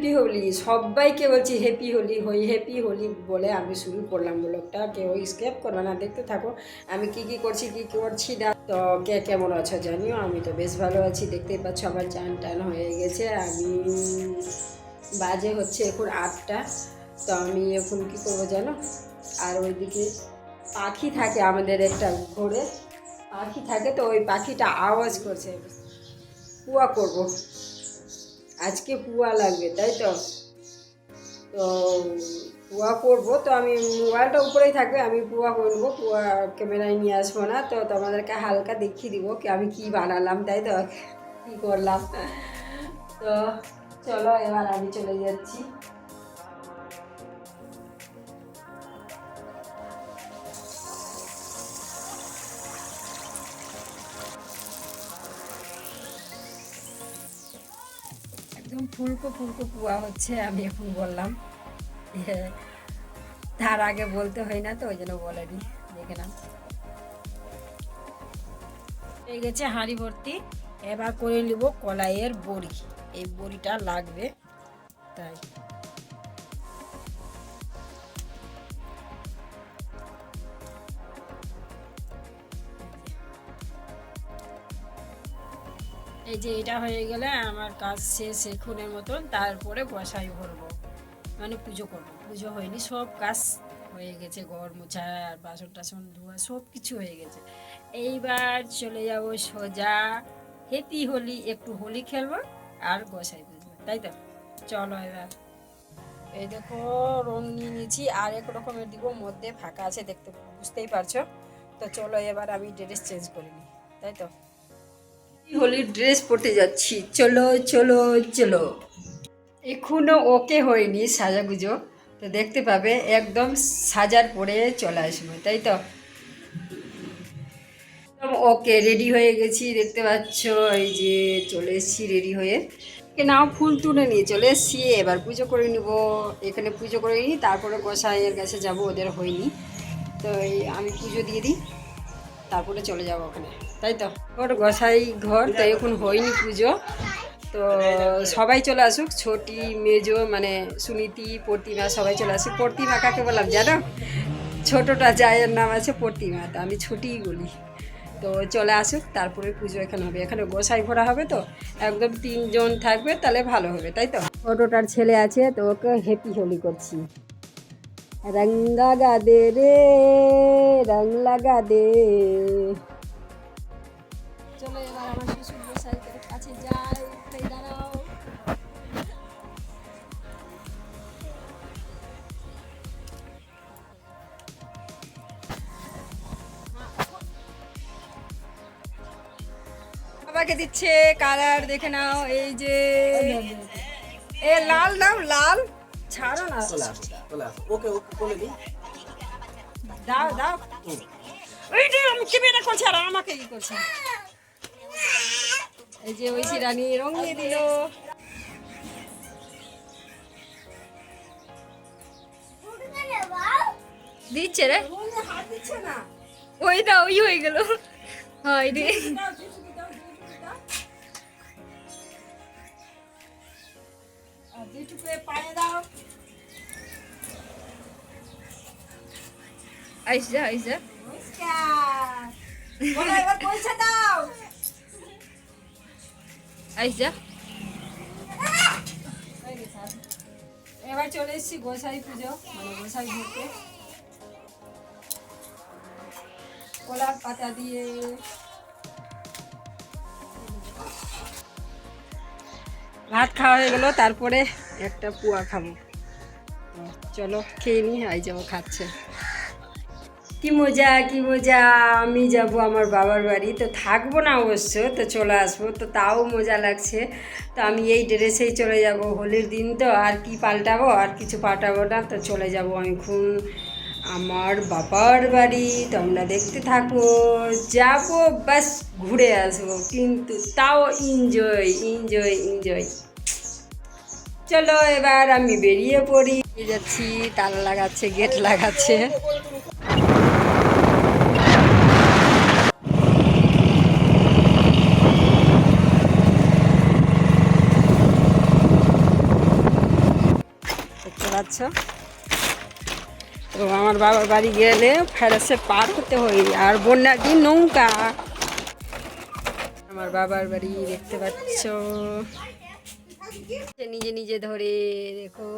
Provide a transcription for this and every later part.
Happy Holi, সবাইকে বলছি happy Holi, happy Holi বলে আমি শুরু করলাম ব্লগটা। কেউ স্কিপ করবে না, দেখতে থাকো আমি কি করছি কি করছি না। তো কে কেমন আছো জানিও, আমি তো বেশ ভালো আছি। দেখতেই পাচ্ছ আমার চান টান হয়ে গেছে। আমি বাজে হচ্ছে এখন 8টা। তো আমি এখন কি করবো জানো, আর ওইদিকে পাখি থাকে আমাদের একটা ঘরে, পাখি থাকে, তো ওই পাখিটা আওয়াজ করছে। পুয়া করব আজকে, পুয়া লাগবে তাই তো। তো পুয়া করবো, তো আমি মোবাইলটা উপরেই থাকবে, আমি পুয়া করবো, পুয়া ক্যামেরায় নিয়ে আসবো না। তো তোমাদেরকে হালকা দেখিয়ে দিব কি আমি কি বানালাম, তাই তো কি করলাম। তো চলো এবার আমি চলে যাচ্ছি। একদম ফুলকো ফুলকো পুয়া হচ্ছে, আমি এখন বললাম। তার আগে বলতে হয় না, তো ওই জন্য বলেনি। দেখে নাও হয়ে গেছে হাঁড়ি ভর্তি। এবার করে নিব কলাইয়ের বড়ি, এই বড়িটা লাগবে তাই। এই যে এটা হয়ে গেলে আমার কাজ শেষ এখনের মতন। তারপরে গোসাই ভরবো, মানে পুজো করবো। পুজো হয়নি, সব কাজ হয়ে গেছে, ঘর মোছা আর বাসন টাসন ধোয়া সব কিছু হয়ে গেছে। এইবার চলে যাব সোজা হ্যাপি হোলি, একটু হোলি খেলবো আর গোসাই বুঝবো, তাই তো। চলো এবার এই দেখো রং নিয়ে নিয়েছি, আর এক রকমের দিব, মধ্যে ফাঁকা আছে, দেখতে বুঝতেই পারছো। তো চলো এবার আমি ড্রেস চেঞ্জ করে নিই, তাই তো। হোলির ড্রেস পরতে যাচ্ছি, চলো চলো চলো। এখনো ওকে হয়নি সাজাগুজো, তো দেখতে পাবে একদম সাজার পরে চলে আসবে, তাই তো। একদম ওকে রেডি হয়ে গেছি, দেখতে পাচ্ছ এই যে চলে এসেছি রেডি হয়ে। নাও ফুল তুলে নিয়ে চলে এসেছি, এবার পুজো করে নিব। এখানে পুজো করে নিই, তারপরে গোসাইয়ের কাছে যাব, ওদের হয়নি। তো এই আমি পুজো দিয়ে দিই, তারপরে চলে যাব ওখানে, তাই তো। ওর গোসাই ঘর তো এখন হয়নি পুজো। তো সবাই চলে আসুক, ছোটি মেজো মানে সুনীতি প্রতিমা সবাই চলে আসুক। প্রতিমা কাকে বললাম জানো, ছোটোটা জায়ের নাম আছে প্রতিমা, তো আমি ছোটিই বলি। তো চলে আসুক, তারপরে পুজো এখানে হবে। এখানে গোসাই ভরা হবে, তো একদম 3 জন থাকবে, তাহলে ভালো হবে, তাই তো। ছোটোটার ছেলে আছে, তো ওকে হ্যাপি হোলি করছি। রং লাগা দে রে, রং লাগা দে। চলো এবার আমার শ্বশুর গোসাইয়ের কাছে যাই, উঠে দাঁড়াও। বাবাকে দিচ্ছে কালার, দেখে নাও। এই যে এ লাল নাও, লাল ছাড়ো না, ওকে ওকে বলে দিই। দাও দাও। ওইটা আমি ক্যামেরা করছি আর আমাকে ই করছে। এই যে ওই রানী রং দিয়ে দিল। দিচ্ছে রে, হাত দিচ্ছে না, ওইটা ওই হয়ে গেল। হয় রে, পায়ে দাও। আইসা আইসা এবার পয়সা দাও, আইসা। এবার চলে এসেছি গোসাই পুজো, মানে গোসাই ঘুরতে। কলার পাতা দিয়ে ভাত খাওয়া হয়ে গেল, তারপরে একটা পুয়া খাবো। চলো খেয়ে নি, আই যাবো খাচ্ছে। কি মজা কি মজা, আমি যাব আমার বাবার বাড়ি, তো থাকবো না অবশ্য, তো চলে আসবো, তো তাও মজা লাগছে। তো আমি এই ড্রেসেই চলে যাব, হোলির দিন তো আর কি পাল্টাবো, আর কিছু পাল্টাবো না। তো চলে যাব আমি এখন আমার বাবার বাড়ি, তোমরা দেখতে থাকো। যাবো বাস ঘুরে আসবো, কিন্তু তাও এনজয় এনজয় এনজয়। চলো এবার আমি বেরিয়ে পড়ি, যাচ্ছি। তালা লাগাচ্ছে, গেট লাগাচ্ছে। পাচ্ছ। তো আমার বাবার বাড়ি গেলে ফেরাসে পার হতে হয়, আর বন্যার দিন নৌকা। আমার বাবার বাড়ি দেখতে পাচ্ছ, নিজে নিজে ধরে দেখো।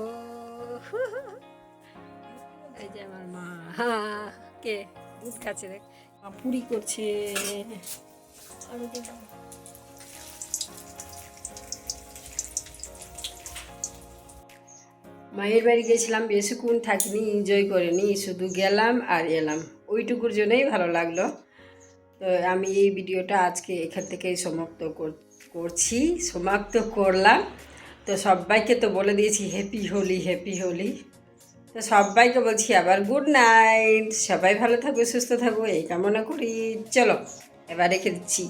এই যে আমার মা, কে দুধ খাচ্ছে, দেখ পুরি করছে। মায়ের বাড়ি গেছিলাম, বেশিক্ষণ থাকিনি, এনজয় করিনি, শুধু গেলাম আর এলাম, ওইটুকুর জন্যই ভালো লাগলো। তো আমি এই ভিডিওটা আজকে এখান থেকেই সমাপ্ত করলাম। তো সবাইকে তো বলে দিয়েছি হ্যাপি হোলি, হ্যাপি হোলি। তো সবাইকে বলছি আবার গুড নাইট, সবাই ভালো থাকো, সুস্থ থাকো এই কামনা করি। চলো এবার রেখে দিচ্ছি।